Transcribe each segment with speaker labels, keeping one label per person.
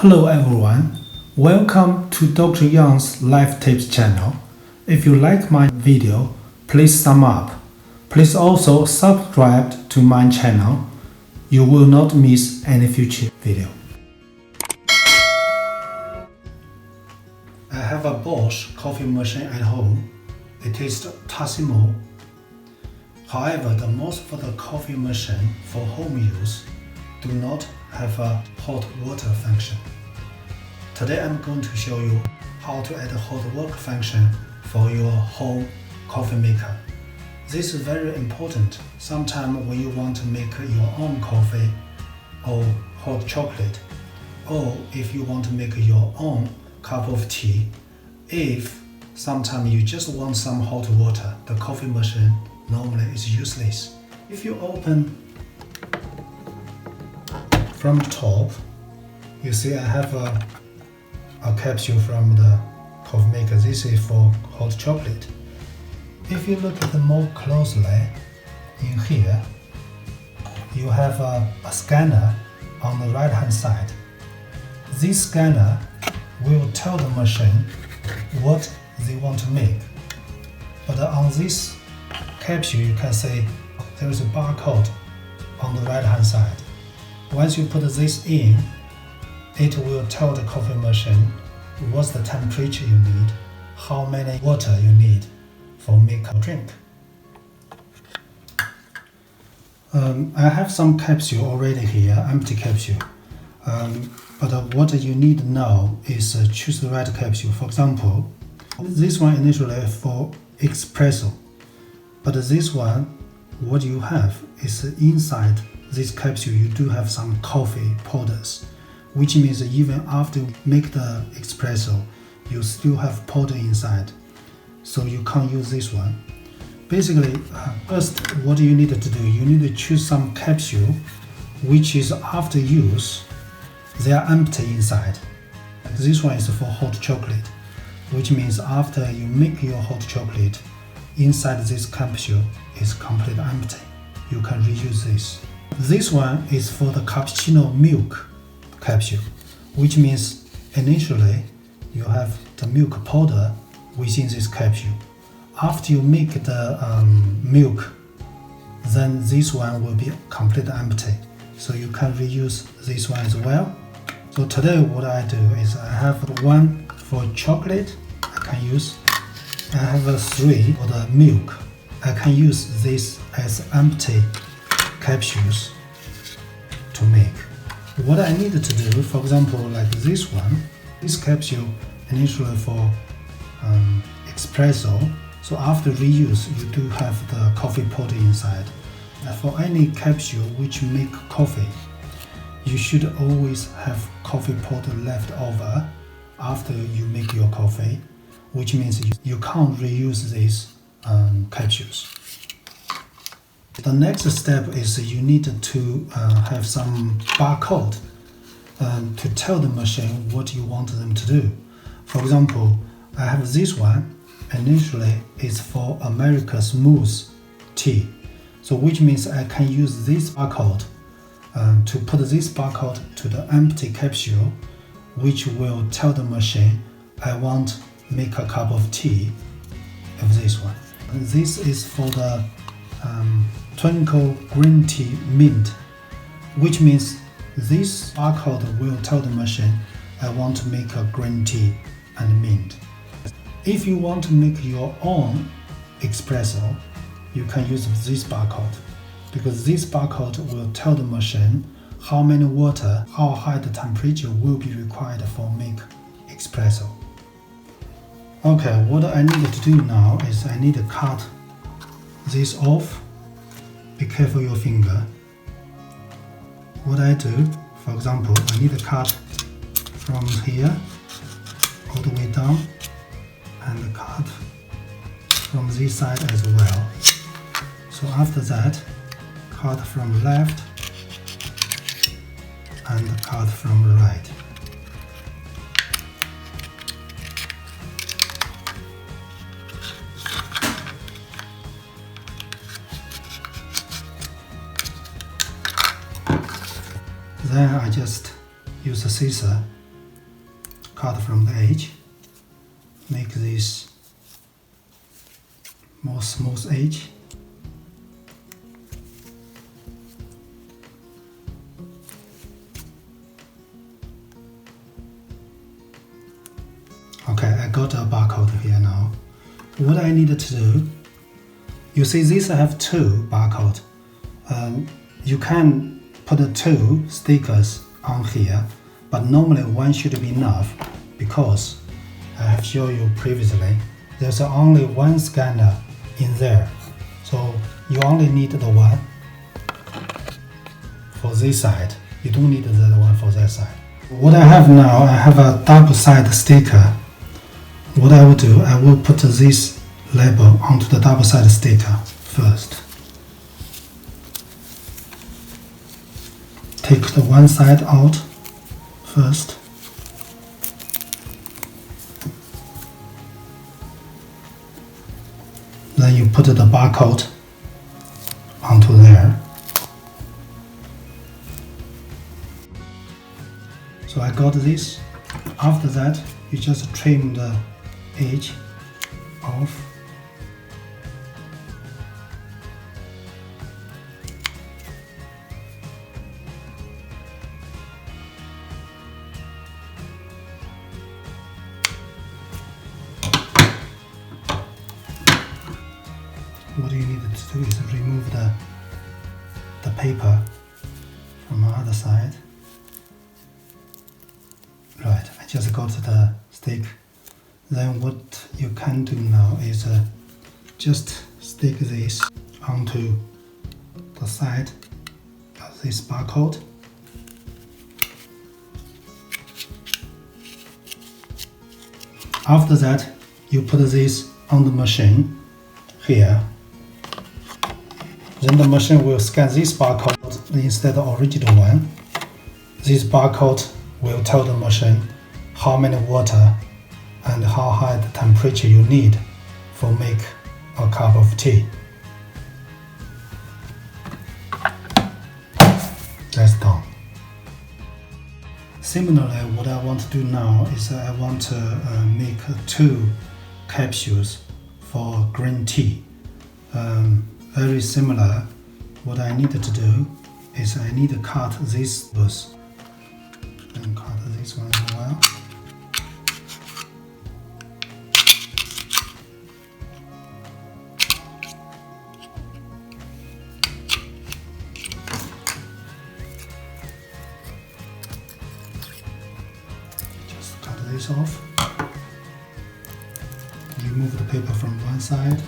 Speaker 1: Hello everyone, welcome to Dr. Young's Life Tips channel. If you like my video, please thumb up. Please also subscribe to my channel. You will not miss any future video. I have a Bosch coffee machine at home. It is Tassimo. However, the most of the coffee machine for home use do not have a hot water function. Today I'm going to show you how to add a hot water function for your home coffee maker. This is very important. Sometimes when you want to make your own coffee or hot chocolate, or if you want to make your own cup of tea, if sometimes you just want some hot water, the coffee machine normally is useless. If you open from the top, you see I have a capsule from the coffee maker. This is for hot chocolate. If you look at it more closely, in here you have a scanner on the right hand side. This scanner will tell the machine what they want to make. But on this capsule you can see there is a barcode on the right hand side. Once you put this in, it will tell the coffee machine what's the temperature you need, how many water you need for make a drink. I have some capsule already here, empty capsule. But what you need now is choose the right capsule. For example, this one initially for espresso, but this one, what you have is inside this capsule you do have some coffee powders, which means even after you make the espresso, you still have powder inside, so you can't use this one. Basically, first what you need to do, you need to choose some capsule which is after use, they are empty inside. This one is for hot chocolate, which means after you make your hot chocolate, inside this capsule is completely empty. You can reuse this. This one is for the cappuccino milk capsule, which means initially you have the milk powder within this capsule. After you make the milk, then this one will be completely empty, so you can reuse this one as well. So today what I do is I have one for chocolate I can use. I have 3 for the milk. I can use this as empty capsules to make. What I need to do, for example, like this one, this capsule initially for espresso. So after reuse, you do have the coffee powder inside. For any capsule which make coffee, you should always have coffee powder left over after you make your coffee, which means you can't reuse these capsules. The next step is you need to have some barcode to tell the machine what you want them to do. For example, I have this one. Initially, it's for America Smooth tea, so which means I can use this barcode to put this barcode to the empty capsule, which will tell the machine I want make a cup of tea of this one. And this is for the Twinkle green tea mint, which means this barcode will tell the machine I want to make a green tea and mint. If you want to make your own espresso, you can use this barcode, because this barcode will tell the machine how many water, how high the temperature will be required for make espresso. Okay, what I need to do now is I need to cut this off. Be careful your finger. What I do, for example, I need to cut from here all the way down and cut from this side as well. So after that, cut from left and cut from right. Then I just use a scissor cut from the edge, make this more smooth edge. Okay, I got a barcode here now. What I need to do, you see these have two barcodes. You can put two stickers on here, but normally one should be enough because I have shown you previously, there's only one scanner in there. So you only need the one for this side. You don't need the one for that side. What I have now, I have a double side sticker. What I will do, I will put this label onto the double side sticker first. Take the one side out first. Then you put the barcode onto there. So I got this. After that, you just trim the edge off. What you need to do is remove the paper from the other side. Right, I just got the stick. Then what you can do now is just stick this onto the side of this barcode. After that, you put this on the machine here. Then the machine will scan this barcode instead of the original one. This barcode will tell the machine how many water and how high the temperature you need for make a cup of tea. That's done. Similarly, what I want to do now is I want to make two capsules for green tea. Very similar. What I need to do is I need to cut this loose and cut this one as well. Just cut this off. Remove the paper from one side.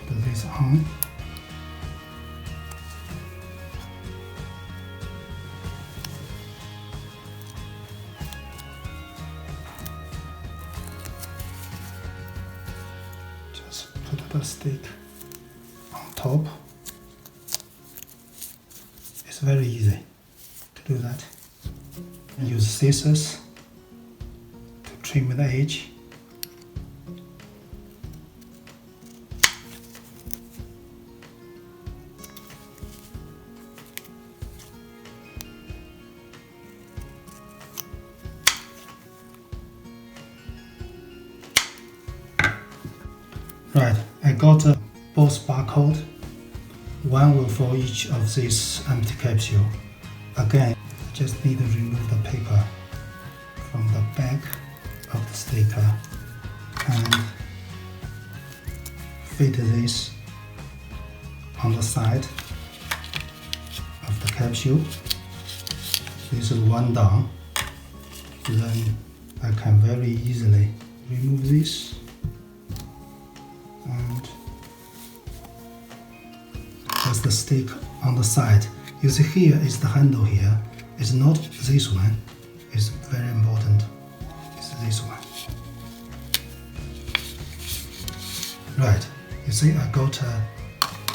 Speaker 1: Put this on. Just put the stick on top. It's very easy to do that. Use scissors to trim the edge. Right, I got both barcode. One will for each of these empty capsule. Again, I just need to remove the paper from the back of the sticker and fit this on the side of the capsule. This is one down. Then I can very easily remove this and just the stick on the side. You see here is the handle here. It's not this one. It's very important. It's this one. Right. You see I got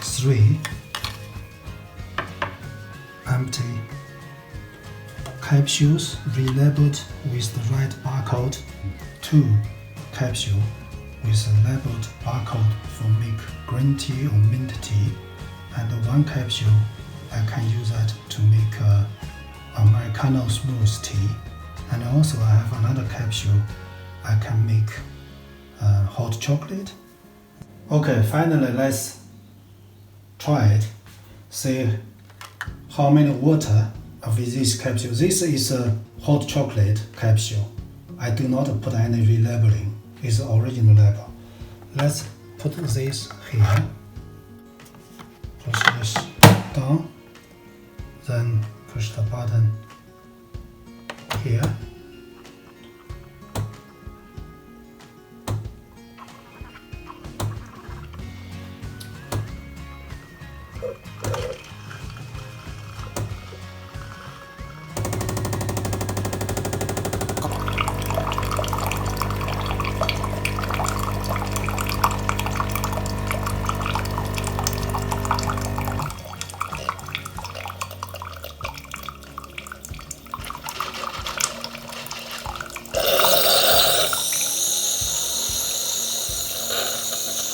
Speaker 1: 3 empty capsules relabeled with the right barcode. 2 capsules with a labeled barcode for make green tea or mint tea, and 1 capsule I can use that to make American Americano smooth tea, and also I have another capsule I can make hot chocolate. Okay, finally let's try it. See how many water of this capsule. This is a hot chocolate capsule. I do not put any relabeling. It's the original label. Let's put this here. Push this down. Then push the button here.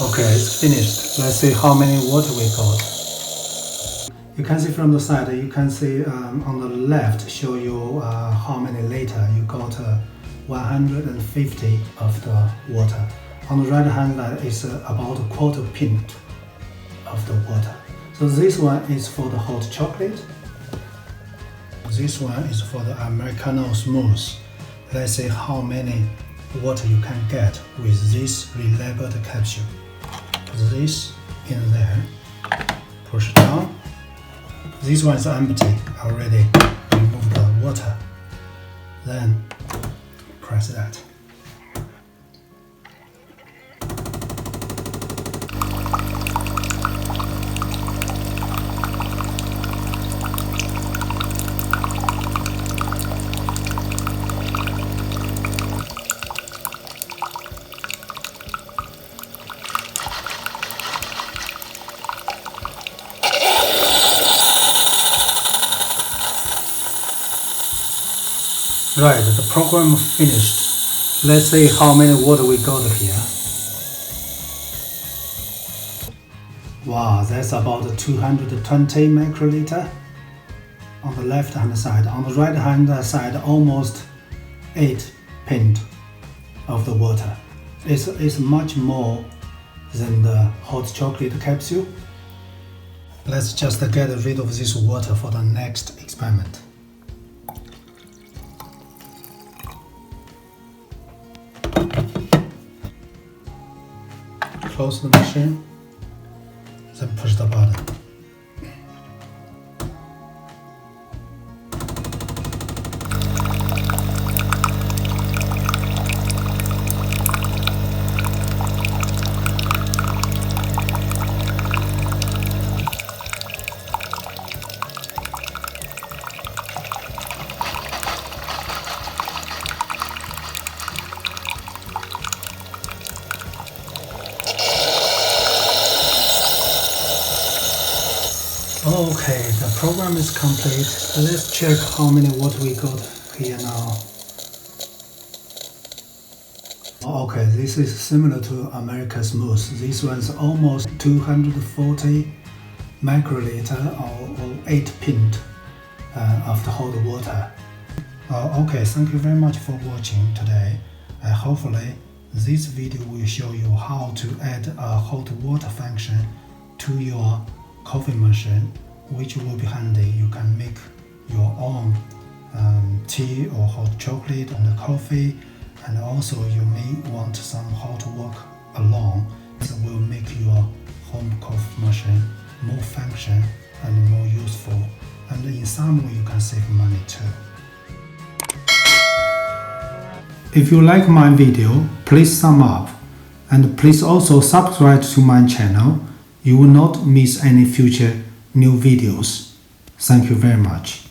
Speaker 1: Okay, it's finished. Let's see how many water we got. You can see from the side, you can see on the left show you how many liter you got 150 of the water. On the right hand side is about a quarter pint of the water. So this one is for the hot chocolate. This one is for the Americano smooth. Let's see how many water you can get with this relabeled capsule. Put this in there, push down. This one is empty, already remove the water. Then press that. Right, the program finished. Let's see how many water we got here. Wow, that's about 220 microliter on the left hand side. On the right hand side, almost 8 pint of the water. It's much more than the hot chocolate capsule. Let's just get rid of this water for the next experiment. Close the machine, then push the button. Okay, the program is complete. Let's check how many water we got here now. Okay, this is similar to American Smooth. This one's almost 240 microliter or 8 pint of the hot water. Okay, thank you very much for watching today. Hopefully this video will show you how to add a hot water function to your coffee machine, which will be handy. You can make your own tea or hot chocolate and coffee, and also you may want some hot work along. That will make your home coffee machine more function and more useful, and in some way you can save money too. If you like my video, please thumb up, and please also subscribe to my channel. You will not miss any future new videos. Thank you very much.